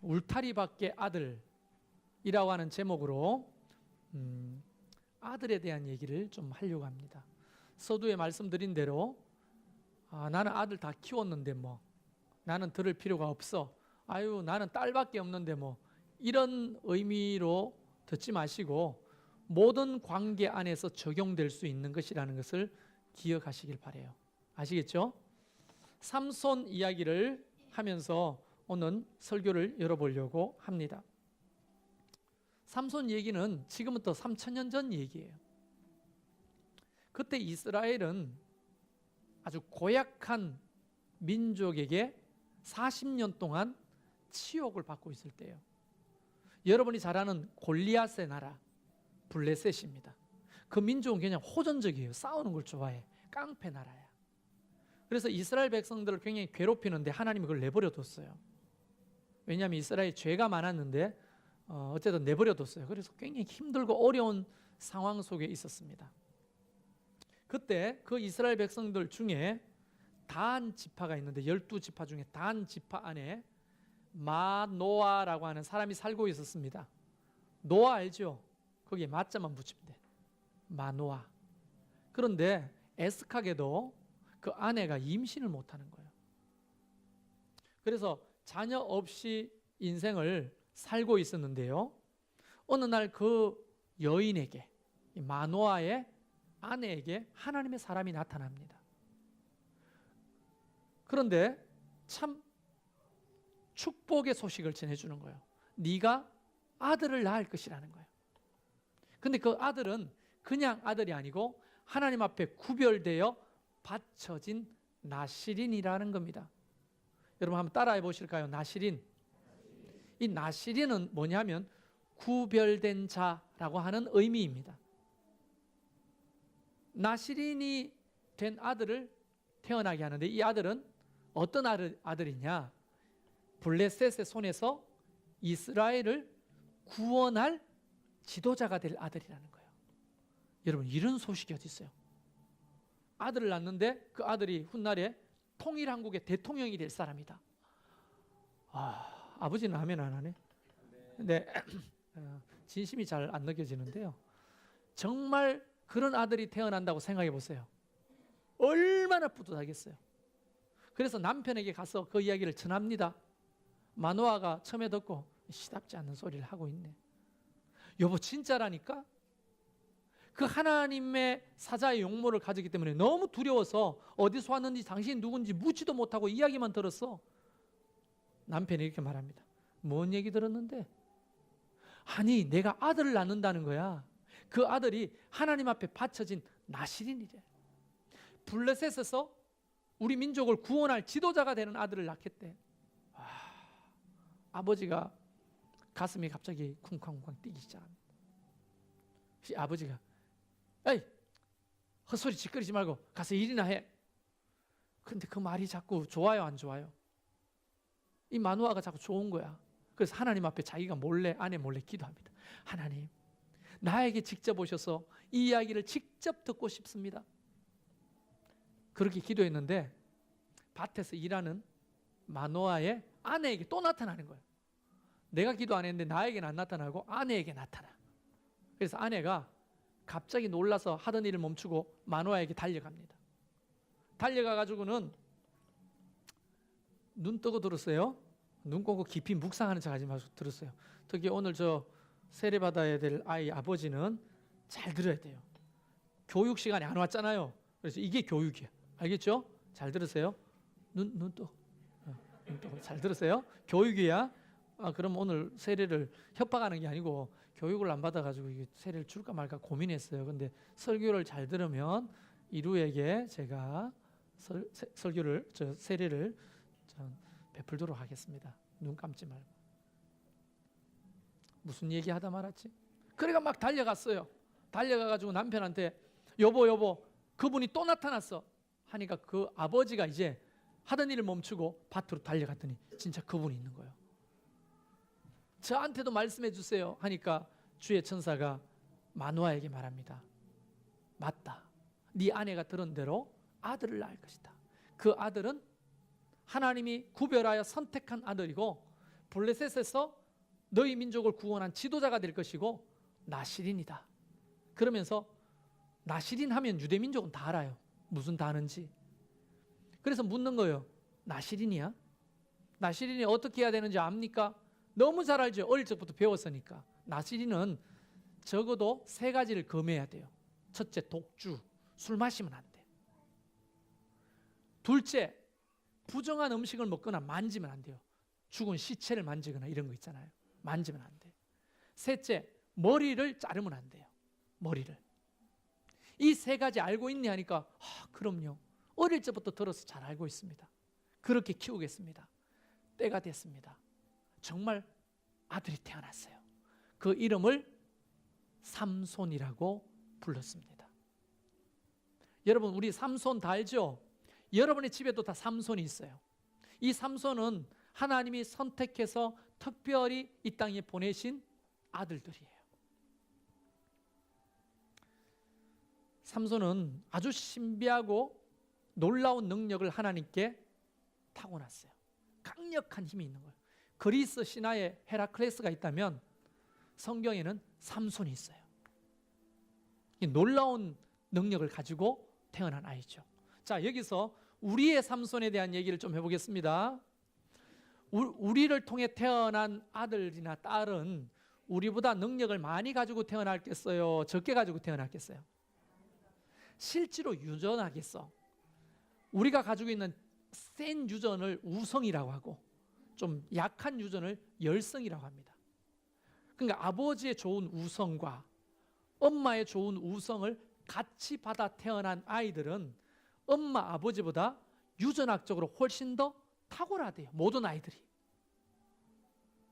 울타리밖에 아들이라고 하는 제목으로 아들에 대한 얘기를 좀 하려고 합니다. 서두에 말씀드린 대로 나는 아들 다 키웠는데 뭐 나는 들을 필요가 없어. 아유 나는 딸밖에 없는데 뭐 이런 의미로 듣지 마시고 모든 관계 안에서 적용될 수 있는 것이라는 것을 기억하시길 바라요. 아시겠죠? 삼손 이야기를 하면서 오늘 설교를 열어보려고 합니다. 삼손 얘기는 지금부터 3000년 전 얘기예요. 그때 이스라엘은 아주 고약한 민족에게 40년 동안 치욕을 받고 있을 때예요. 여러분이 잘 아는 골리앗의 나라 블레셋입니다. 그 민족은 그냥 호전적이에요. 싸우는 걸 좋아해. 깡패 나라야. 그래서 이스라엘 백성들을 굉장히 괴롭히는데 하나님이 그걸 내버려 뒀어요. 왜냐하면 이스라엘이 죄가 많았는데 어쨌든 내버려 뒀어요. 그래서 굉장히 힘들고 어려운 상황 속에 있었습니다. 그때 그 이스라엘 백성들 중에 단 지파가 있는데 12지파 중에 단 지파 안에 마노아라고 하는 사람이 살고 있었습니다. 노아 알죠? 거기에 마자만 붙이면 돼. 마노아. 그런데 애석하게도 그 아내가 임신을 못하는 거예요. 그래서 자녀 없이 인생을 살고 있었는데요. 어느 날 그 여인에게, 마노아의 아내에게 하나님의 사람이 나타납니다. 그런데 참 축복의 소식을 전해주는 거예요. 네가 아들을 낳을 것이라는 거예요. 근데 그 아들은 그냥 아들이 아니고 하나님 앞에 구별되어 바쳐진 나시린이라는 겁니다. 여러분 한번 따라해 보실까요? 나시린. 이 나시린은 뭐냐면 구별된 자라고 하는 의미입니다. 나시린이 된 아들을 태어나게 하는데 이 아들은 어떤 아들이냐? 블레셋의 손에서 이스라엘을 구원할 지도자가 될 아들이라는 거예요. 여러분 이런 소식이 어디 있어요? 아들을 낳는데 그 아들이 훗날에 통일한국의 대통령이 될 사람이다. 아버지는 아멘 안 하네? 네. 진심이 잘 안 느껴지는데요. 정말 그런 아들이 태어난다고 생각해 보세요. 얼마나 뿌듯하겠어요. 그래서 남편에게 가서 그 이야기를 전합니다. 마노아가 처음에 듣고 시답지 않는 소리를 하고 있네. 여보 진짜라니까? 그 하나님의 사자의 용모를 가졌기 때문에 너무 두려워서 어디서 왔는지 당신이 누군지 묻지도 못하고 이야기만 들었어. 남편이 이렇게 말합니다. 뭔 얘기 들었는데? 아니 내가 아들을 낳는다는 거야. 그 아들이 하나님 앞에 바쳐진 나시린이래. 블레셋에서 우리 민족을 구원할 지도자가 되는 아들을 낳겠대. 아버지가 가슴이 갑자기 쿵쾅쿵쾅 뛰기 시작합니다. 아버지가 에이 헛소리 짓거리지 말고 가서 일이나 해. 근데 그 말이 자꾸 좋아요 안 좋아요? 이 마누아가 자꾸 좋은 거야. 그래서 하나님 앞에 자기가 몰래 아내 몰래 기도합니다. 하나님 나에게 직접 오셔서 이 이야기를 직접 듣고 싶습니다. 그렇게 기도했는데 밭에서 일하는 마노아의 아내에게 또 나타나는 거예요. 내가 기도 안 했는데 나에게는 안 나타나고 아내에게 나타나. 그래서 아내가 갑자기 놀라서 하던 일을 멈추고 마노아에게 달려갑니다. 달려가가지고는 눈 뜨고 들었어요. 눈 감고 깊이 묵상하는 척 하지 마시고 들었어요. 특히 오늘 저 세례받아야 될 아이 아버지는 잘 들어야 돼요. 교육 시간에 안 왔잖아요. 그래서 이게 교육이야. 알겠죠? 잘 들으세요. 눈 뜨고 잘 들으세요. 교육이야. 그럼 오늘 세례를 협박하는 게 아니고 교육을 안 받아가지고 이게 세례를 줄까 말까 고민했어요. 근데 설교를 잘 들으면 이루에게 제가 세례를 베풀도록 하겠습니다. 눈 감지 말고. 무슨 얘기하다 말았지? 그래가 막 달려갔어요. 달려가가지고 남편한테 여보 그분이 또 나타났어 하니까 그 아버지가 이제 하던 일을 멈추고 밭으로 달려갔더니 진짜 그분이 있는 거예요. 저한테도 말씀해 주세요 하니까 주의 천사가 마누아에게 말합니다. 맞다. 네 아내가 들은 대로 아들을 낳을 것이다. 그 아들은 하나님이 구별하여 선택한 아들이고 블레셋에서 너희 민족을 구원한 지도자가 될 것이고 나시린이다. 그러면서 나시린 하면 유대 민족은 다 알아요. 무슨 단어인지. 그래서 묻는 거예요. 나시린이야? 나시린이 어떻게 해야 되는지 압니까? 너무 잘 알죠. 어릴 적부터 배웠으니까. 나시린은 적어도 3가지를 금해야 돼요. 첫째, 독주, 술 마시면 안 돼. 둘째, 부정한 음식을 먹거나 만지면 안 돼요. 죽은 시체를 만지거나 이런 거 있잖아요. 만지면 안 돼. 셋째, 머리를 자르면 안 돼요. 머리를. 이 3가지 알고 있니 하니까 그럼요. 어릴 적부터 들어서 잘 알고 있습니다. 그렇게 키우겠습니다. 때가 됐습니다. 정말 아들이 태어났어요. 그 이름을 삼손이라고 불렀습니다. 여러분, 우리 삼손 다 알죠? 여러분의 집에도 다 삼손이 있어요. 이 삼손은 하나님이 선택해서 특별히 이 땅에 보내신 아들들이에요. 삼손은 아주 신비하고 놀라운 능력을 하나님께 타고났어요. 강력한 힘이 있는 거예요. 그리스 신화에 헤라클레스가 있다면 성경에는 삼손이 있어요. 이 놀라운 능력을 가지고 태어난 아이죠. 자, 여기서 우리의 삼손에 대한 얘기를 좀 해보겠습니다. 우리를 통해 태어난 아들이나 딸은 우리보다 능력을 많이 가지고 태어났겠어요? 적게 가지고 태어났겠어요? 실제로 유전하겠어. 우리가 가지고 있는 센 유전을 우성이라고 하고 좀 약한 유전을 열성이라고 합니다. 그러니까 아버지의 좋은 우성과 엄마의 좋은 우성을 같이 받아 태어난 아이들은 엄마, 아버지보다 유전학적으로 훨씬 더 탁월하대요. 모든 아이들이.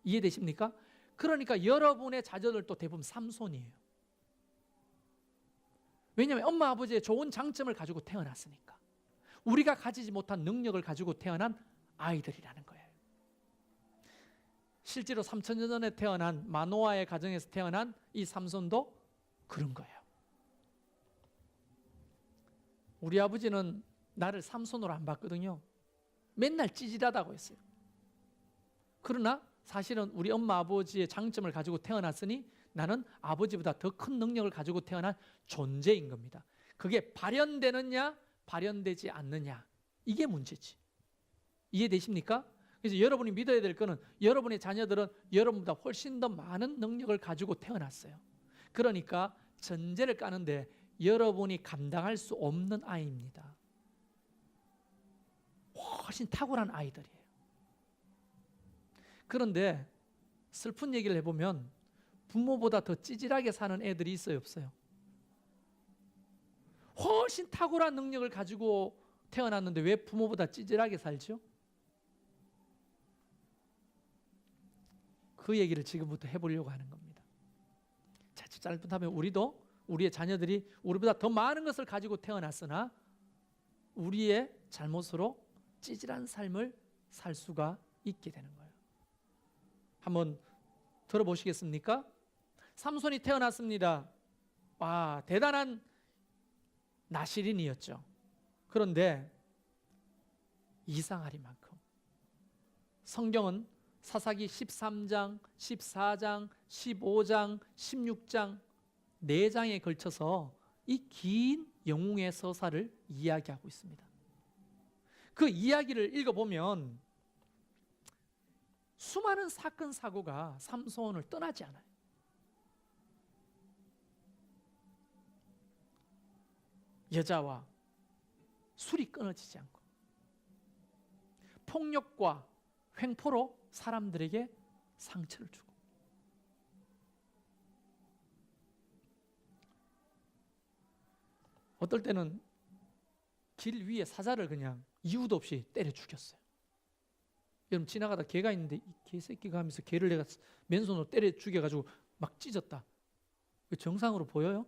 이해되십니까? 그러니까 여러분의 자녀들도 대부분 삼손이에요. 왜냐하면 엄마, 아버지의 좋은 장점을 가지고 태어났으니까. 우리가 가지지 못한 능력을 가지고 태어난 아이들이라는 거예요. 실제로 3000년 전에 태어난 마노아의 가정에서 태어난 이 삼손도 그런 거예요. 우리 아버지는 나를 삼손으로 안 봤거든요. 맨날 찌질하다고 했어요. 그러나 사실은 우리 엄마 아버지의 장점을 가지고 태어났으니 나는 아버지보다 더 큰 능력을 가지고 태어난 존재인 겁니다. 그게 발현되느냐 발현되지 않느냐, 이게 문제지. 이해되십니까? 그래서 여러분이 믿어야 될 거는 여러분의 자녀들은 여러분보다 훨씬 더 많은 능력을 가지고 태어났어요. 그러니까 전제를 까는데 여러분이 감당할 수 없는 아이입니다. 훨씬 탁월한 아이들이에요. 그런데 슬픈 얘기를 해보면 부모보다 더 찌질하게 사는 애들이 있어요, 없어요? 훨씬 탁월한 능력을 가지고 태어났는데 왜 부모보다 찌질하게 살죠? 그 얘기를 지금부터 해보려고 하는 겁니다. 자, 잘못하면 우리도 우리의 자녀들이 우리보다 더 많은 것을 가지고 태어났으나 우리의 잘못으로 찌질한 삶을 살 수가 있게 되는 거예요. 한번 들어보시겠습니까? 삼손이 태어났습니다. 와, 대단한 나시린이었죠. 그런데 이상하리만큼 성경은 사사기 13장, 14장, 15장, 16장 4장에 걸쳐서 이 긴 영웅의 서사를 이야기하고 있습니다. 그 이야기를 읽어보면 수많은 사건 사고가 삼손을 떠나지 않아요. 여자와 술이 끊어지지 않고 폭력과 횡포로 사람들에게 상처를 주고 어떨 때는 길 위에 사자를 그냥 이유도 없이 때려 죽였어요. 여러분 지나가다 개가 있는데 이 개새끼가 하면서 개를 내가 맨손으로 때려 죽여가지고 막 찢었다. 정상으로 보여요?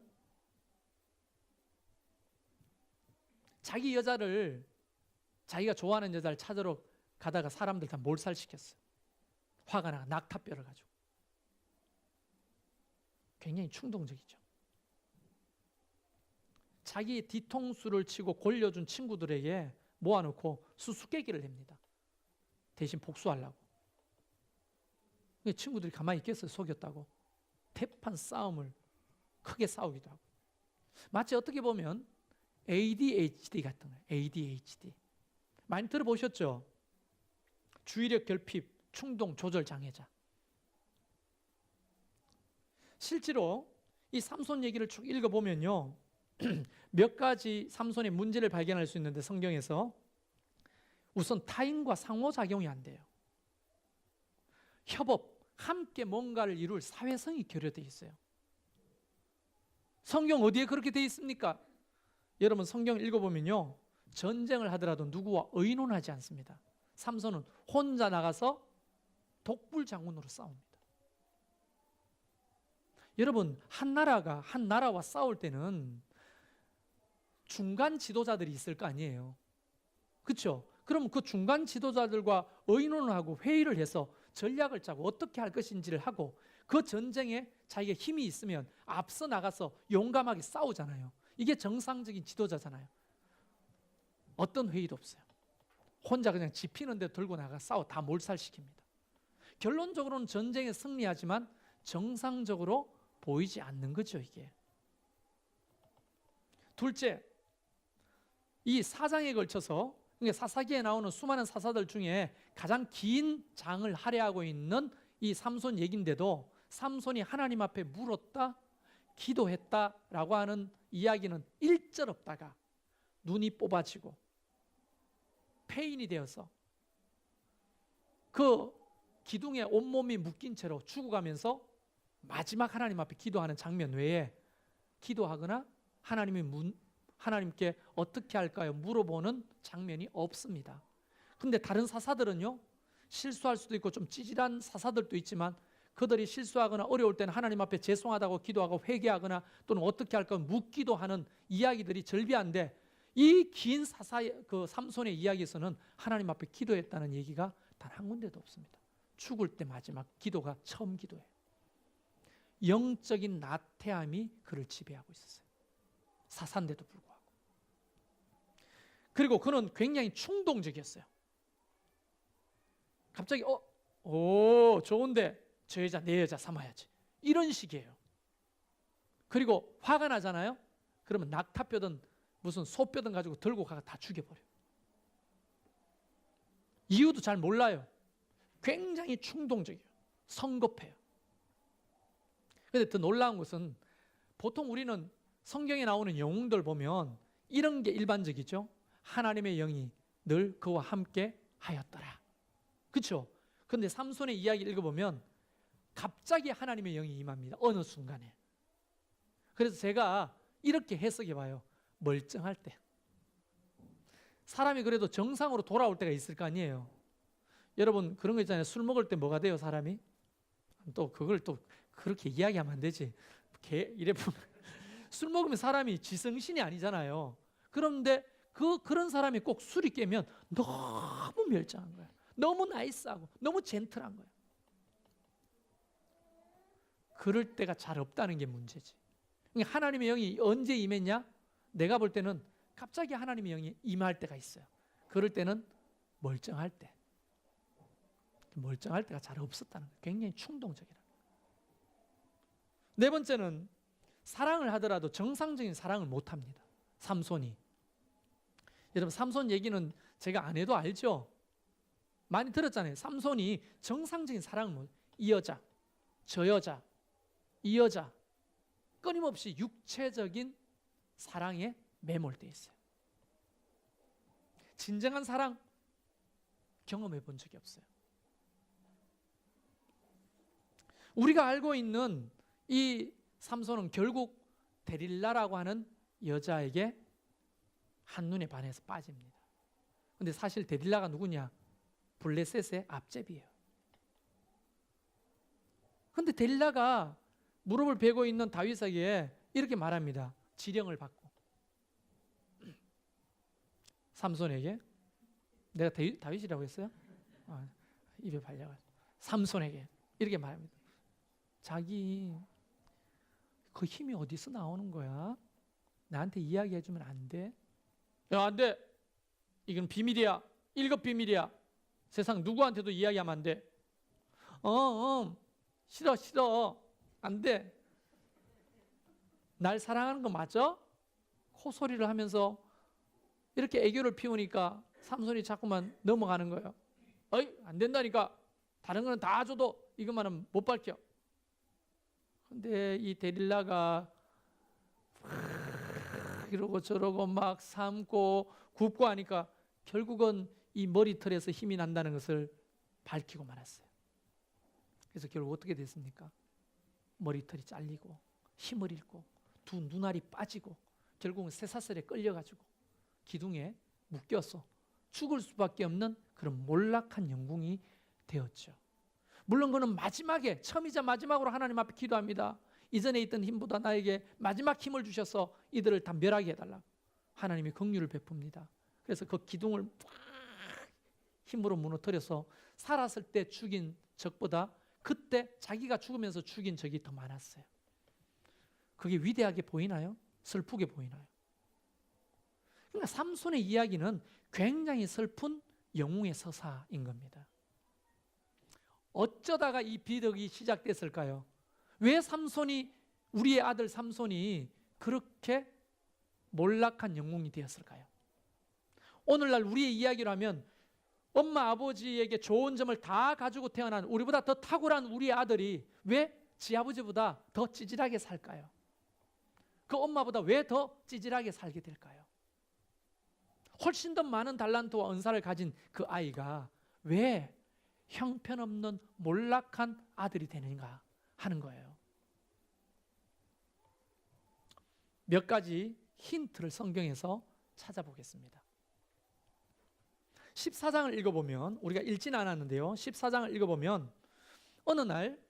자기 여자를 자기가 좋아하는 여자를 찾으러 가다가 사람들 다 몰살시켰어요. 화가 나 낙타뼈를 가지고. 굉장히 충동적이죠. 자기 뒤통수를 치고 골려준 친구들에게 모아놓고 수수께끼를 냅니다. 대신 복수하려고. 친구들이 가만히 있겠어요? 속였다고. 대판 싸움을 크게 싸우기도 하고. 마치 어떻게 보면 ADHD 같은 거예요. ADHD. 많이 들어보셨죠? 주의력 결핍, 충동 조절 장애자. 실제로 이 삼손 얘기를 쭉 읽어보면요. 몇 가지 삼손의 문제를 발견할 수 있는데 성경에서 우선 타인과 상호작용이 안 돼요. 협업, 함께 뭔가를 이룰 사회성이 결여되어 있어요. 성경 어디에 그렇게 되어 있습니까? 여러분 성경 읽어보면요. 전쟁을 하더라도 누구와 의논하지 않습니다. 삼손은 혼자 나가서 독불장군으로 싸웁니다. 여러분 한 나라와 싸울 때는 중간 지도자들이 있을 거 아니에요. 그렇죠? 그럼 그 중간 지도자들과 의논을 하고 회의를 해서 전략을 짜고 어떻게 할 것인지를 하고 그 전쟁에 자기가 힘이 있으면 앞서 나가서 용감하게 싸우잖아요. 이게 정상적인 지도자잖아요. 어떤 회의도 없어요. 혼자 그냥 지피는 데 들고 나가 싸워 다 몰살시킵니다. 결론적으로는 전쟁에 승리하지만 정상적으로 보이지 않는 거죠, 이게. 둘째, 이 사장에 걸쳐서 사사기에 나오는 수많은 사사들 중에 가장 긴 장을 할애하고 있는 이 삼손 얘기인데도 삼손이 하나님 앞에 물었다, 기도했다라고 하는 이야기는 일절 없다가 눈이 뽑아지고 폐인이 되어서 그 기둥에 온몸이 묶인 채로 죽어가면서 마지막 하나님 앞에 기도하는 장면 외에 기도하거나 하나님께 어떻게 할까요? 물어보는 장면이 없습니다. 근데 다른 사사들은요, 실수할 수도 있고 좀 찌질한 사사들도 있지만 그들이 실수하거나 어려울 때는 하나님 앞에 죄송하다고 기도하고 회개하거나 또는 어떻게 할까 묻기도 하는 이야기들이 절비한데 이 긴 그 삼손의 이야기에서는 하나님 앞에 기도했다는 얘기가 단 한 군데도 없습니다. 죽을 때 마지막 기도가 처음 기도예요. 영적인 나태함이 그를 지배하고 있었어요. 사사인데도 불구하고. 그리고 그는 굉장히 충동적이었어요. 갑자기 좋은데 저 여자 내 여자 삼아야지 이런 식이에요. 그리고 화가 나잖아요. 그러면 낙타뼈든 무슨 소뼈든 가지고 들고 가서 다 죽여버려요. 이유도 잘 몰라요. 굉장히 충동적이에요. 성급해요. 그런데 더 놀라운 것은 보통 우리는 성경에 나오는 영웅들 보면 이런 게 일반적이죠. 하나님의 영이 늘 그와 함께 하였더라. 그렇죠? 그런데 삼손의 이야기를 읽어보면 갑자기 하나님의 영이 임합니다. 어느 순간에. 그래서 제가 이렇게 해석해 봐요. 멀쩡할 때. 사람이 그래도 정상으로 돌아올 때가 있을 거 아니에요. 여러분 그런 거 있잖아요. 술 먹을 때 뭐가 돼요, 사람이? 또 그걸 또 그렇게 이야기하면 안 되지. 이래 보면 술 먹으면 사람이 지성신이 아니잖아요. 그런데 그런 사람이 꼭 술이 깨면 너무 멸장한 거예요. 너무 나이스하고 너무 젠틀한 거예요. 그럴 때가 잘 없다는 게 문제지. 하나님의 영이 언제 임했냐? 내가 볼 때는 갑자기 하나님의 영이 임할 때가 있어요. 그럴 때는 멀쩡할 때. 멀쩡할 때가 잘 없었다는 거예요. 굉장히 충동적이라. 네 번째는 사랑을 하더라도 정상적인 사랑을 못합니다. 삼손이. 여러분 삼손 얘기는 제가 안 해도 알죠? 많이 들었잖아요. 삼손이 정상적인 사랑을 못. 이 여자, 저 여자, 이 여자 끊임없이 육체적인 사랑에 매몰되어 있어요. 진정한 사랑 경험해 본 적이 없어요. 우리가 알고 있는 이 삼손은 결국 데릴라라고 하는 여자에게 한눈에 반해서 빠집니다. 그런데 사실 데릴라가 누구냐? 블레셋의 앞제비예요. 그런데 데릴라가 무릎을 베고 있는 다윗에게 이렇게 말합니다. 지령을 받고 삼손에게, 내가 다윗이라고 했어요? 입에 발려가지고 삼손에게 이렇게 말합니다. 자기 그 힘이 어디서 나오는 거야? 나한테 이야기해주면 안 돼? 야, 안 돼. 이건 비밀이야. 1급 비밀이야. 세상 누구한테도 이야기하면 안 돼. 싫어 싫어 안 돼. 날 사랑하는 거 맞아? 코소리를 하면서 이렇게 애교를 피우니까 삼손이 자꾸만 넘어가는 거예요. 어이 안 된다니까. 다른 거는 다 줘도 이것만은 못 밝혀. 근데 이 데릴라가 이러고 저러고 막 삶고 굽고 하니까 결국은 이 머리털에서 힘이 난다는 것을 밝히고 말았어요. 그래서 결국 어떻게 됐습니까? 머리털이 잘리고 힘을 잃고 두 눈알이 빠지고 결국은 쇠사슬에 끌려가지고 기둥에 묶여서 죽을 수밖에 없는 그런 몰락한 영웅이 되었죠. 물론 그는 마지막에 처음이자 마지막으로 하나님 앞에 기도합니다. 이전에 있던 힘보다 나에게 마지막 힘을 주셔서 이들을 다 멸하게 해달라. 하나님이 긍휼을 베풉니다. 그래서 그 기둥을 힘으로 무너뜨려서 살았을 때 죽인 적보다 그때 자기가 죽으면서 죽인 적이 더 많았어요. 그게 위대하게 보이나요? 슬프게 보이나요? 그러니까 삼손의 이야기는 굉장히 슬픈 영웅의 서사인 겁니다. 어쩌다가 이 비극이 시작됐을까요? 왜 삼손이, 우리의 아들 삼손이 그렇게 몰락한 영웅이 되었을까요? 오늘날 우리의 이야기로 하면 엄마 아버지에게 좋은 점을 다 가지고 태어난 우리보다 더 탁월한 우리의 아들이 왜 지 아버지보다 더 찌질하게 살까요? 그 엄마보다 왜 더 찌질하게 살게 될까요? 훨씬 더 많은 달란트와 은사를 가진 그 아이가 왜 형편없는 몰락한 아들이 되는가 하는 거예요. 몇 가지 힌트를 성경에서 찾아보겠습니다. 14장을 읽어보면, 우리가 읽지는 않았는데요, 14장을 읽어보면 어느 날,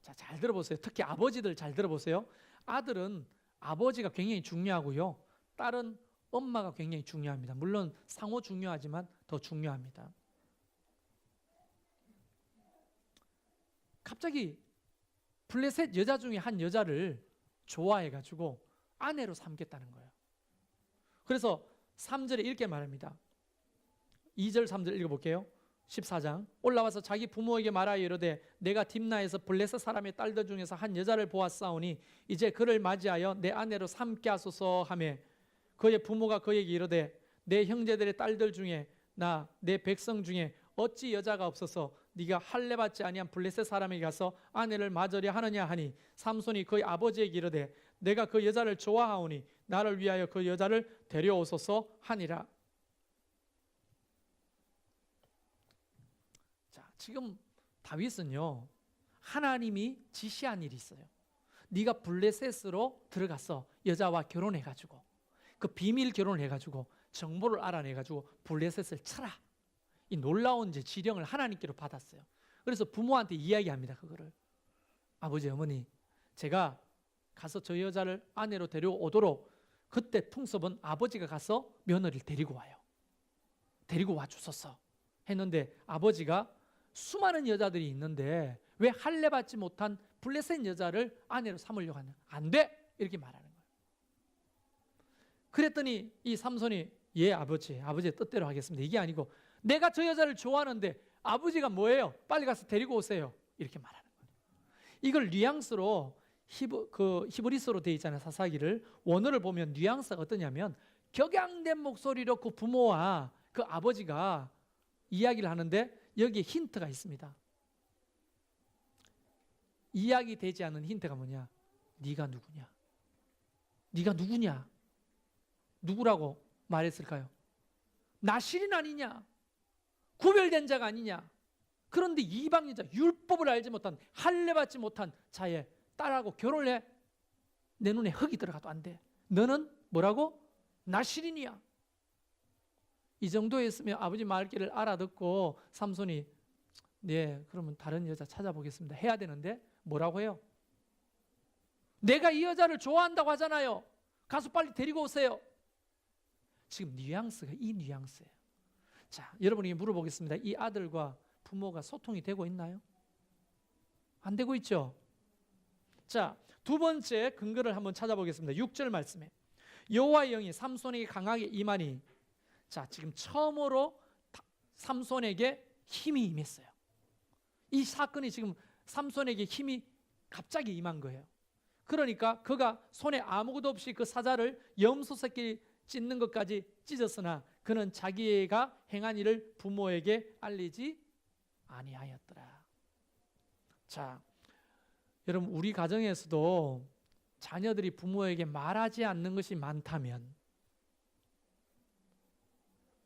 자, 잘 들어보세요. 특히 아버지들 잘 들어보세요. 아들은 아버지가 굉장히 중요하고요, 딸은 엄마가 굉장히 중요합니다. 물론 상호 중요하지만 더 중요합니다. 갑자기 블레셋 여자 중에 한 여자를 좋아해가지고 아내로 삼겠다는 거예요. 그래서 3절에 이렇게 말합니다. 2절 3절 읽어볼게요. 14장. 올라와서 자기 부모에게 말하여 이르되 내가 딥나에서 블레셋 사람의 딸들 중에서 한 여자를 보았사오니 이제 그를 맞이하여 내 아내로 삼게 하소서 하며 그의 부모가 그에게 이르되 내 형제들의 딸들 중에 나 내 백성 중에 어찌 여자가 없어서 네가 할례 받지 아니한 블레셋 사람에게 가서 아내를 맞으려 하느냐 하니 삼손이 그의 아버지에게 이르되 내가 그 여자를 좋아하오니 나를 위하여 그 여자를 데려오소서 하니라. 자, 지금 다윗은요, 하나님이 지시한 일이 있어요. 네가 블레셋으로 들어가서 여자와 결혼해가지고 그 비밀 결혼을 해가지고 정보를 알아내가지고 블레셋을 쳐라. 이 놀라운 지령을 하나님께로 받았어요. 그래서 부모한테 이야기합니다. 그거를 아버지 어머니 제가 가서 저 여자를 아내로 데려오도록 그때 풍습은 아버지가 가서 며느리를 데리고 와요. 데리고 와 주소서 했는데 아버지가 수많은 여자들이 있는데 왜 할례 받지 못한 블레셋 여자를 아내로 삼으려고 하냐. 안 돼! 이렇게 말하는 거예요. 그랬더니 이 삼손이 예 아버지의 뜻대로 하겠습니다. 이게 아니고 내가 저 여자를 좋아하는데 아버지가 뭐예요? 빨리 가서 데리고 오세요. 이렇게 말하는 거예요. 이걸 뉘앙스로 히브리서로 되어 있잖아요. 사사기를 원어를 보면 뉘앙스가 어떠냐면 격양된 목소리로 그 부모와 그 아버지가 이야기를 하는데 여기에 힌트가 있습니다. 이야기되지 않은 힌트가 뭐냐? 네가 누구냐? 네가 누구냐? 누구라고 말했을까요? 나실인 아니냐? 구별된 자가 아니냐? 그런데 이방 여자, 율법을 알지 못한, 할례 받지 못한 자의 딸하고 결혼을 해. 내 눈에 흙이 들어가도 안 돼. 너는 뭐라고? 나실인이야. 이 정도였으면 아버지 말귀를 알아듣고 삼손이 네 그러면 다른 여자 찾아보겠습니다 해야 되는데 뭐라고 해요? 내가 이 여자를 좋아한다고 하잖아요. 가서 빨리 데리고 오세요. 지금 뉘앙스가 이 뉘앙스예요. 자, 여러분에게 물어보겠습니다. 이 아들과 부모가 소통이 되고 있나요? 안 되고 있죠? 자, 두 번째 근거를 한번 찾아보겠습니다. 6절 말씀에 여호와의 영이 삼손에게 강하게 임하니, 자, 지금 처음으로 삼손에게 힘이 임했어요. 이 사건이 지금 삼손에게 힘이 갑자기 임한 거예요. 그러니까 그가 손에 아무것도 없이 그 사자를 염소 새끼 찢는 것까지 찢었으나 그는 자기가 행한 일을 부모에게 알리지 아니하였더라. 자, 여러분, 우리 가정에서도 자녀들이 부모에게 말하지 않는 것이 많다면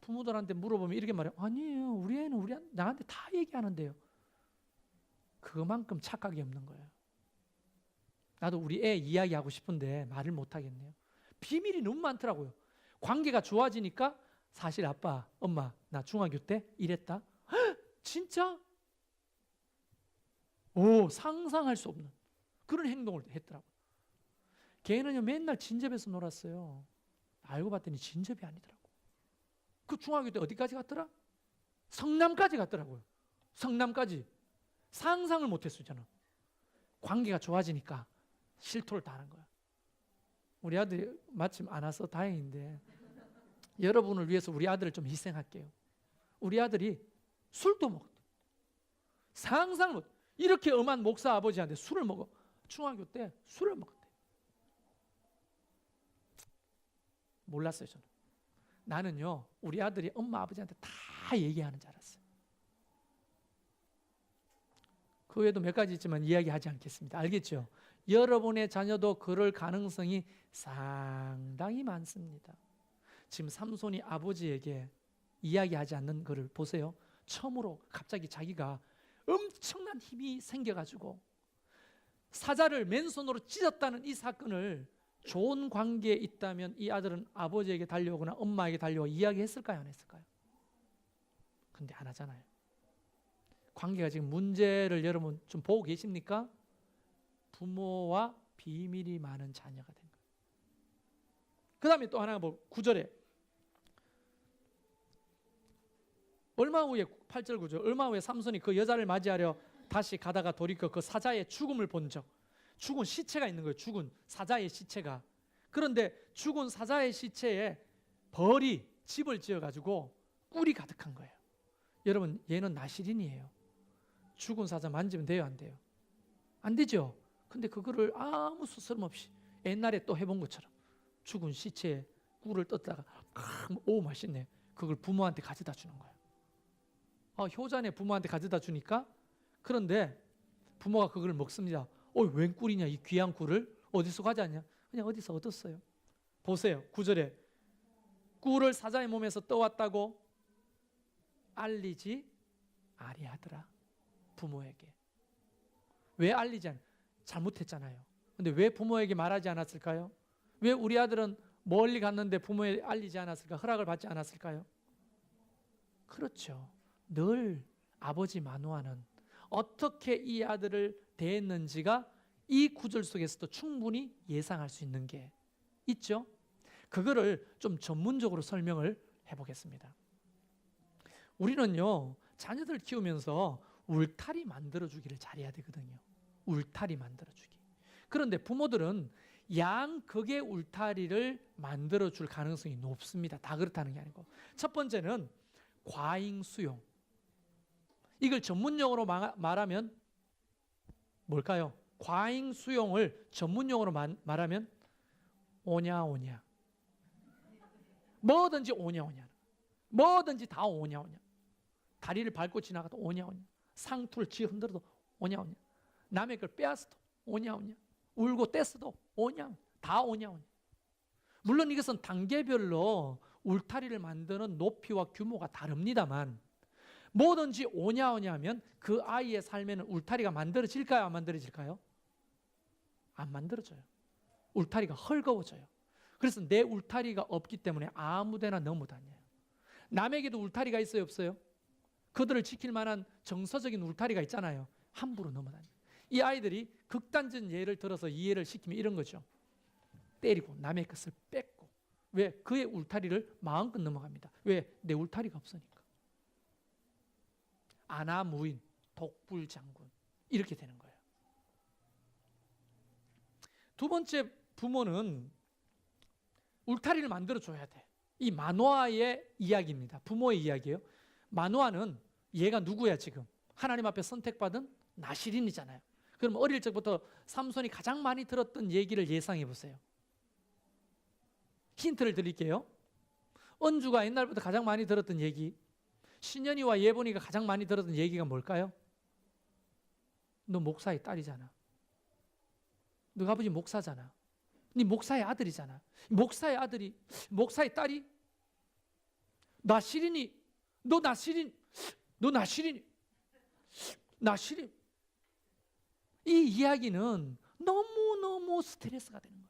부모들한테 물어보면 이렇게 말해요. 아니에요, 우리 애는 나한테 다 얘기하는데요. 그만큼 착각이 없는 거예요. 나도 우리 애 이야기하고 싶은데 말을 못하겠네요. 비밀이 너무 많더라고요. 관계가 좋아지니까 사실 아빠, 엄마, 나 중학교 때 이랬다. 헉, 진짜? 오, 상상할 수 없는 그런 행동을 했더라고요. 걔는요 맨날 진접에서 놀았어요. 알고 봤더니 진접이 아니더라고. 그 중학교 때 어디까지 갔더라? 성남까지 갔더라고요. 성남까지. 상상을 못했어요. 저는 관계가 좋아지니까 실토를 다 하는 거야. 우리 아들이 마침 안 와서 다행인데 여러분을 위해서 우리 아들을 좀 희생할게요. 우리 아들이 술도 먹었대. 상상을 못. 이렇게 엄한 목사 아버지한테 술을 먹어. 중학교 때 술을 먹었대. 몰랐어요. 저는. 나는요 우리 아들이 엄마 아버지한테 다 얘기하는 줄 알았어요. 그 외에도 몇 가지 있지만 이야기하지 않겠습니다. 알겠죠? 여러분의 자녀도 그럴 가능성이 상당히 많습니다. 지금 삼손이 아버지에게 이야기하지 않는 것을 보세요. 처음으로 갑자기 자기가 엄청난 힘이 생겨가지고 사자를 맨손으로 찢었다는 이 사건을 좋은 관계에 있다면 이 아들은 아버지에게 달려오거나 엄마에게 달려와 이야기했을까요? 안 했을까요? 근데 안 하잖아요. 관계가 지금 문제를 여러분 좀 보고 계십니까? 부모와 비밀이 많은 자녀가 된 거예요. 그 다음에 또 하나가 9절에 얼마 후에 8절 9절 얼마 후에 삼손이 그 여자를 맞이하려 다시 가다가 돌이켜 그 사자의 죽음을 본 적. 죽은 시체가 있는 거예요. 죽은 사자의 시체가. 그런데 죽은 사자의 시체에 벌이 집을 지어가지고 꿀이 가득한 거예요. 여러분 얘는 나실인이에요. 죽은 사자 만지면 돼요? 안 돼요? 안 되죠. 근데 그거를 아무 스스럼 없이 옛날에 또 해본 것처럼 죽은 시체에 꿀을 떴다가 오 맛있네. 그걸 부모한테 가져다 주는 거예요. 효자네 부모한테 가져다 주니까 그런데 부모가 그걸 먹습니다. 웬 꿀이냐 이 귀한 꿀을 어디서 가져왔냐? 그냥 어디서 얻었어요. 보세요. 9절에 꿀을 사자의 몸에서 떠왔다고 알리지 아니하더라. 부모에게. 왜 알리지 않? 잘못했잖아요. 근데 왜 부모에게 말하지 않았을까요? 왜 우리 아들은 멀리 갔는데 부모에게 알리지 않았을까? 허락을 받지 않았을까요? 그렇죠. 늘 아버지 마누아는 어떻게 이 아들을 대했는지가 이 구절 속에서도 충분히 예상할 수 있는 게 있죠. 그거를 좀 전문적으로 설명을 해보겠습니다. 우리는요 자녀들 키우면서 울타리 만들어주기를 잘해야 되거든요. 울타리 만들어주기. 그런데 부모들은 양극의 울타리를 만들어줄 가능성이 높습니다. 다 그렇다는 게 아니고. 첫 번째는 과잉 수용. 이걸 전문용어로 말하면 뭘까요? 과잉 수용을 전문용어로 말하면 오냐오냐. 뭐든지 오냐오냐. 뭐든지 다 오냐오냐. 다리를 밟고 지나가도 오냐오냐. 상투를 쥐어 흔들어도 오냐오냐. 남의 걸 빼앗아도 오냐오냐. 울고 떼서도 오냐. 다 오냐오냐. 물론 이것은 단계별로 울타리를 만드는 높이와 규모가 다릅니다만 뭐든지 오냐오냐 하면 그 아이의 삶에는 울타리가 만들어질까요? 안 만들어질까요? 안 만들어져요. 울타리가 헐거워져요. 그래서 내 울타리가 없기 때문에 아무데나 넘어다녀요. 남에게도 울타리가 있어요? 없어요? 그들을 지킬 만한 정서적인 울타리가 있잖아요. 함부로 넘어다녀요. 이 아이들이 극단적인 예를 들어서 이해를 시키면 이런 거죠. 때리고 남의 것을 뺏고. 왜? 그의 울타리를 마음껏 넘어갑니다. 왜? 내 울타리가 없으니까. 아나무인, 독불장군 이렇게 되는 거예요. 두 번째 부모는 울타리를 만들어줘야 돼. 이 마노아의 이야기입니다. 부모의 이야기예요. 마노아는 얘가 누구야 지금? 하나님 앞에 선택받은 나실인이잖아요. 그럼 어릴 적부터 삼손이 가장 많이 들었던 얘기를 예상해 보세요. 힌트를 드릴게요. 언주가 옛날부터 가장 많이 들었던 얘기, 신현이와 예본이가 가장 많이 들었던 얘기가 뭘까요? 너 목사의 딸이잖아. 너 아버지 목사잖아. 네 목사의 아들이잖아. 목사의 아들이, 목사의 딸이 나실인이, 너 나실인, 이 이야기는 너무너무 스트레스가 되는 거예요.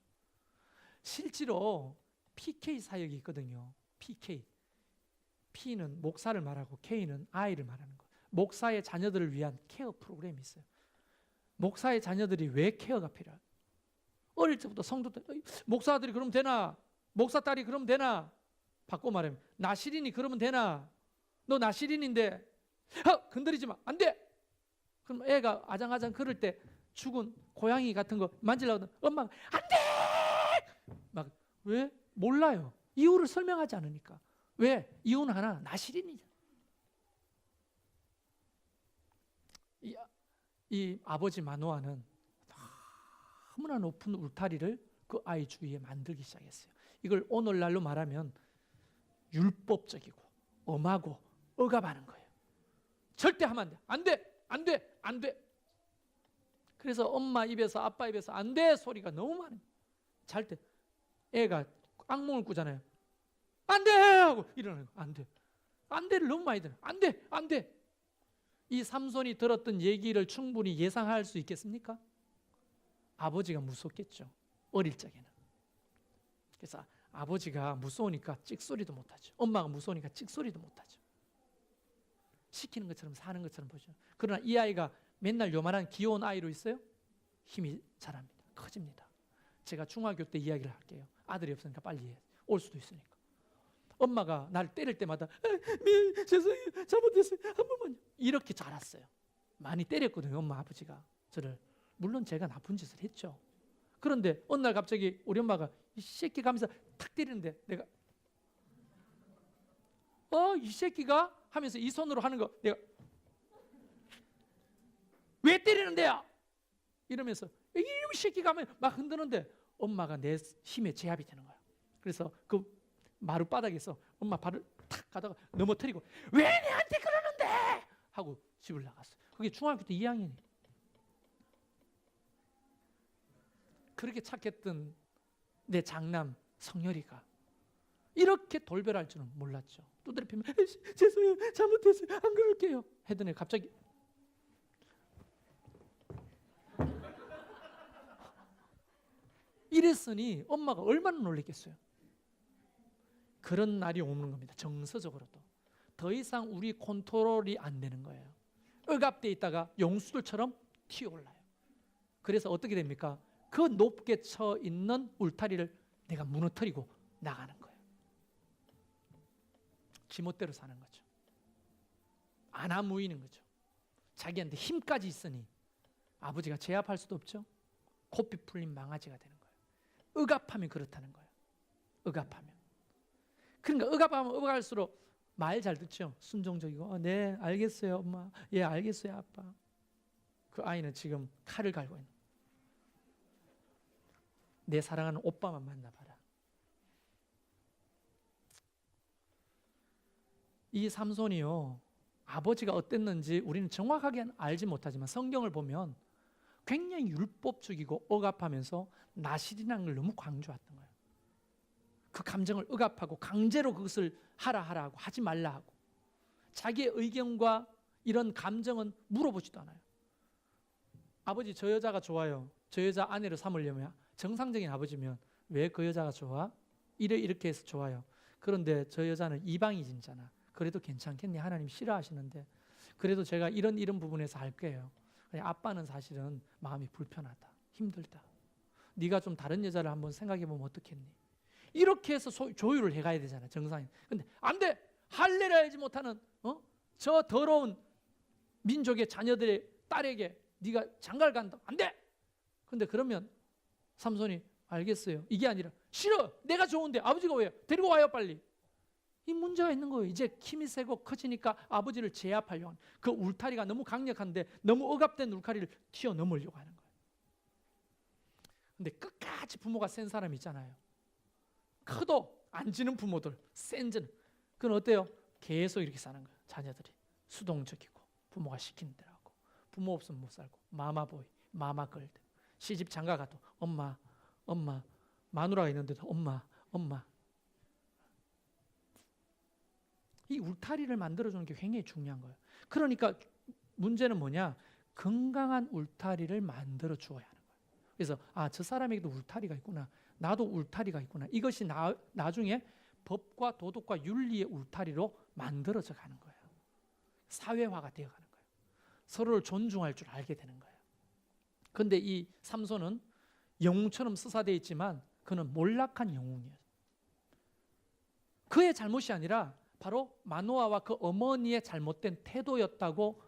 실제로 PK 사역이 있거든요. PK. P는 목사를 말하고 K는 아이를 말하는 거예요. 목사의 자녀들을 위한 케어 프로그램이 있어요. 목사의 자녀들이 왜 케어가 필요해요? 어릴 때부터 성도들, 목사 아들이 그러면 되나? 목사 딸이 그러면 되나? 바꿔 말하면 나실인이 그러면 되나? 너 나실인인데 건드리지 마. 안 돼. 그럼 애가 아장아장 그럴 때 죽은 고양이 같은 거 만지려고 하면 엄마가 안 돼! 막 왜? 몰라요. 이유를 설명하지 않으니까. 왜? 이유는 하나, 나실인이잖아. 이 아버지 마노아는 너무나 높은 울타리를 그 아이 주위에 만들기 시작했어요. 이걸 오늘날로 말하면 율법적이고 엄하고 억압하는 거예요. 절대 하면 안 돼. 안 돼. 안 돼. 안 돼. 그래서 엄마 입에서 아빠 입에서 안 돼 소리가 너무 많아요. 잘 때 애가 악몽을 꾸잖아요. 안 돼! 하고 일어나는 거. 안 돼. 안 돼를 너무 많이 들어요. 안 돼. 안 돼. 이 삼손이 들었던 얘기를 충분히 예상할 수 있겠습니까? 아버지가 무섭겠죠. 어릴 적에는. 그래서 아버지가 무서우니까 찍소리도 못하죠. 엄마가 무서우니까 찍소리도 못하죠. 시키는 것처럼 사는 것처럼 보죠. 그러나 이 아이가 맨날 요만한 귀여운 아이로 있어요? 힘이 자랍니다. 커집니다. 제가 중학교 때 이야기를 할게요. 아들이 없으니까 빨리 올 수도 있으니까. 엄마가 나를 때릴 때마다 죄송해요. 잘못했어요. 한 번만요. 이렇게 자랐어요. 많이 때렸거든요. 엄마 아버지가 저를. 물론 제가 나쁜 짓을 했죠. 그런데 어느 날 갑자기 우리 엄마가 이 새끼 가면서 탁 때리는데 내가 이 새끼가 하면서 이 손으로 하는 거 내가 왜 때리는데요? 이러면서 이 새끼가 하면 막 흔드는데 엄마가 내 힘에 제압이 되는 거야. 그래서 그 마룻바닥에서 엄마 발을 탁 가다가 넘어뜨리고 왜 내한테 그러는데? 하고 집을 나갔어요. 그게 중학교 때 2학년이에요. 그렇게 착했던 내 장남 성열이가 이렇게 돌변할 줄은 몰랐죠. 두드려 패면 죄송해요. 잘못했어요. 안 그럴게요. 했더니 갑자기 이랬으니 엄마가 얼마나 놀랬겠어요. 그런 날이 오는 겁니다. 정서적으로도. 더 이상 우리 컨트롤이 안 되는 거예요. 억압되어 있다가 용수들처럼 튀어올라요. 그래서 어떻게 됩니까? 그 높게 쳐 있는 울타리를 내가 무너뜨리고 나가는 거예요. 지멋대로 사는 거죠. 안아무이는 거죠. 자기한테 힘까지 있으니 아버지가 제압할 수도 없죠. 코피 풀린 망아지가 되는 거예요. 억압하면 그렇다는 거예요. 억압하면. 그러니까 억압하면 억압할수록 말 잘 듣죠. 순종적이고 네 알겠어요 엄마. 예 알겠어요 아빠. 그 아이는 지금 칼을 갈고 있는 거예요. 내 사랑하는 오빠만 만나봐라. 이 삼손이요 아버지가 어땠는지 우리는 정확하게 알지 못하지만 성경을 보면 굉장히 율법적이고 억압하면서 나실이라는 걸 너무 강조했던 거예요. 그 감정을 억압하고 강제로 그것을 하라 하고 하지 말라 하고 자기의 의견과 이런 감정은 물어보지도 않아요. 아버지 저 여자가 좋아요. 저 여자 아내로 삼으려면 정상적인 아버지면 왜 그 여자가 좋아? 이렇게 해서 좋아요. 그런데 저 여자는 이방인이잖아. 그래도 괜찮겠니? 하나님 싫어하시는데 그래도 제가 이런 부분에서 할게요. 아빠는 사실은 마음이 불편하다. 힘들다. 네가 좀 다른 여자를 한번 생각해 보면 어떻겠니? 이렇게 해서 조율을 해가야 되잖아. 정상인. 근데 안 돼. 할례를 알지 못하는 저 더러운 민족의 자녀들의 딸에게 네가 장가를 간다. 안 돼. 근데 그러면 삼손이 알겠어요. 이게 아니라 싫어. 내가 좋은데 아버지가 왜요? 데리고 와요 빨리. 이 문제가 있는 거예요. 이제 힘이 세고 커지니까 아버지를 제압하려고 하는, 그 울타리가 너무 강력한데 너무 억압된 울타리를 튀어넘으려고 하는 거예요. 근데 끝까지 부모가 센 사람 있잖아요. 커도 안 지는 부모들, 센 즈는. 그건 어때요? 계속 이렇게 사는 거예요. 자녀들이 수동적이고 부모가 시키는 대로 하고, 부모 없으면 못 살고, 마마보이, 마마걸드. 시집 장가 가도 엄마, 엄마. 마누라가 있는데도 엄마, 엄마. 이 울타리를 만들어주는 게 굉장히 중요한 거예요. 그러니까 문제는 뭐냐? 건강한 울타리를 만들어 주어야 하는 거예요. 그래서 저 사람에게도 울타리가 있구나, 나도 울타리가 있구나. 이것이 나중에 법과 도덕과 윤리의 울타리로 만들어져 가는 거예요. 사회화가 되어가는 거예요. 서로를 존중할 줄 알게 되는 거예요. 그런데 이 삼손은 영웅처럼 스사되어 있지만 그는 몰락한 영웅이에요. 그의 잘못이 아니라 바로 마노아와 그 어머니의 잘못된 태도였다고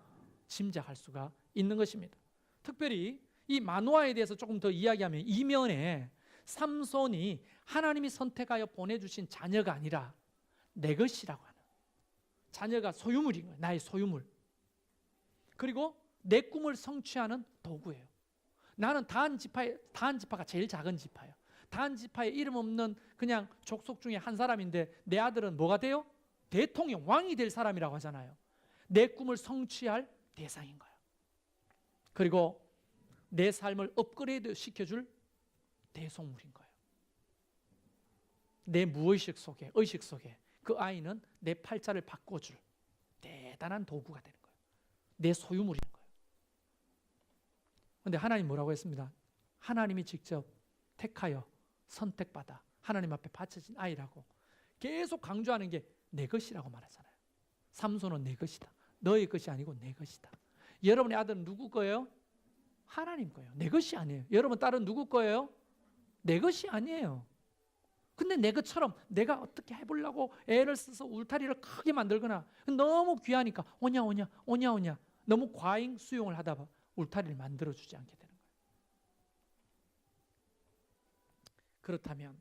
짐작할 수가 있는 것입니다. 특별히 이 마노아에 대해서 조금 더 이야기하면, 이면에 삼손이 하나님이 선택하여 보내주신 자녀가 아니라 내 것이라고 하는, 자녀가 소유물인 거예요. 나의 소유물. 그리고 내 꿈을 성취하는 도구예요. 나는 다한 지파가 제일 작은 지파예요. 다한 지파에 이름 없는 그냥 족속 중에 한 사람인데 내 아들은 뭐가 돼요? 대통령, 왕이 될 사람이라고 하잖아요. 내 꿈을 성취할 대상인 거예요. 그리고 내 삶을 업그레이드 시켜줄 대속물인 거예요. 내 무의식 속에, 의식 속에 그 아이는 내 팔자를 바꿔줄 대단한 도구가 되는 거예요. 내 소유물인 거예요. 그런데 하나님 뭐라고 했습니다? 하나님이 직접 택하여 선택받아 하나님 앞에 바쳐진 아이라고 계속 강조하는 게 내 것이라고 말하잖아요. 삼손은 내 것이다. 너의 것이 아니고 내 것이다. 여러분의 아들은 누구 거예요? 하나님 거예요. 내 것이 아니에요. 여러분 딸은 누구 거예요? 내 것이 아니에요. 근데 내 것처럼 내가 어떻게 해보려고 애를 써서 울타리를 크게 만들거나, 너무 귀하니까 오냐 너무 과잉 수용을 하다 봐 울타리를 만들어주지 않게 되는 거예요. 그렇다면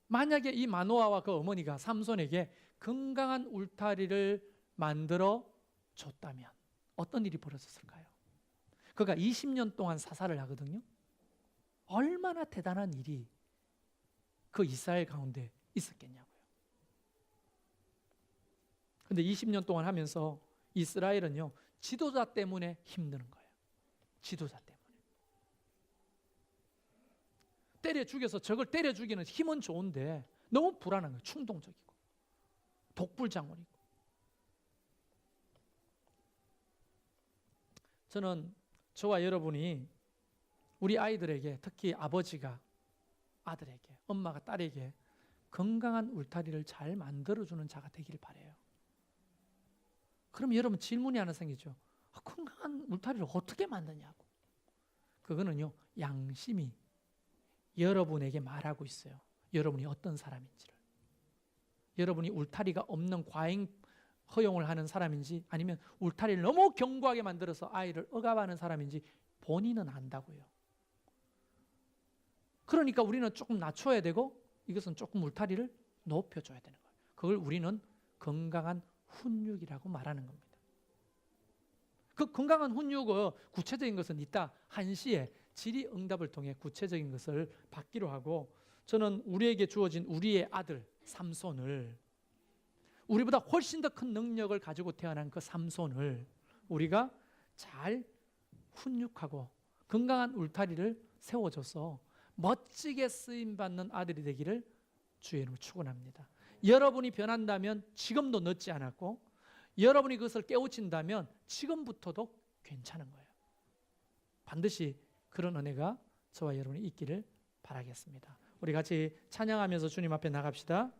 만약에 이 마노아와 그 어머니가 삼손에게 건강한 울타리를 만들어 줬다면 어떤 일이 벌어졌을까요? 그가 20년 동안 사살을 하거든요. 얼마나 대단한 일이 그 이스라엘 가운데 있었겠냐고요. 그런데 20년 동안 하면서 이스라엘은요, 지도자 때문에 힘드는 거예요. 지도자 때문에. 때려 죽여서 적을 때려 죽이는 힘은 좋은데 너무 불안한 거예요. 충동적이고 독불장군이고. 저는 저와 여러분이 우리 아이들에게, 특히 아버지가 아들에게, 엄마가 딸에게 건강한 울타리를 잘 만들어주는 자가 되기를 바라요. 그럼 여러분 질문이 하나 생기죠. 건강한 울타리를 어떻게 만드냐고. 그거는요, 양심이 여러분에게 말하고 있어요. 여러분이 어떤 사람인지를. 여러분이 울타리가 없는 과잉 허용을 하는 사람인지, 아니면 울타리를 너무 견고하게 만들어서 아이를 억압하는 사람인지 본인은 안다고요. 그러니까 우리는 조금 낮춰야 되고, 이것은 조금 울타리를 높여줘야 되는 거예요. 그걸 우리는 건강한 훈육이라고 말하는 겁니다. 그 건강한 훈육의 구체적인 것은 이따 1시에 질의응답을 통해 구체적인 것을 받기로 하고, 저는 우리에게 주어진 우리의 아들 삼손을, 우리보다 훨씬 더 큰 능력을 가지고 태어난 그 삼손을 우리가 잘 훈육하고 건강한 울타리를 세워줘서 멋지게 쓰임받는 아들이 되기를 주의 이름으로 축원합니다. 여러분이 변한다면 지금도 늦지 않았고, 여러분이 그것을 깨우친다면 지금부터도 괜찮은 거예요. 반드시 그런 은혜가 저와 여러분이 있기를 바라겠습니다. 우리 같이 찬양하면서 주님 앞에 나갑시다.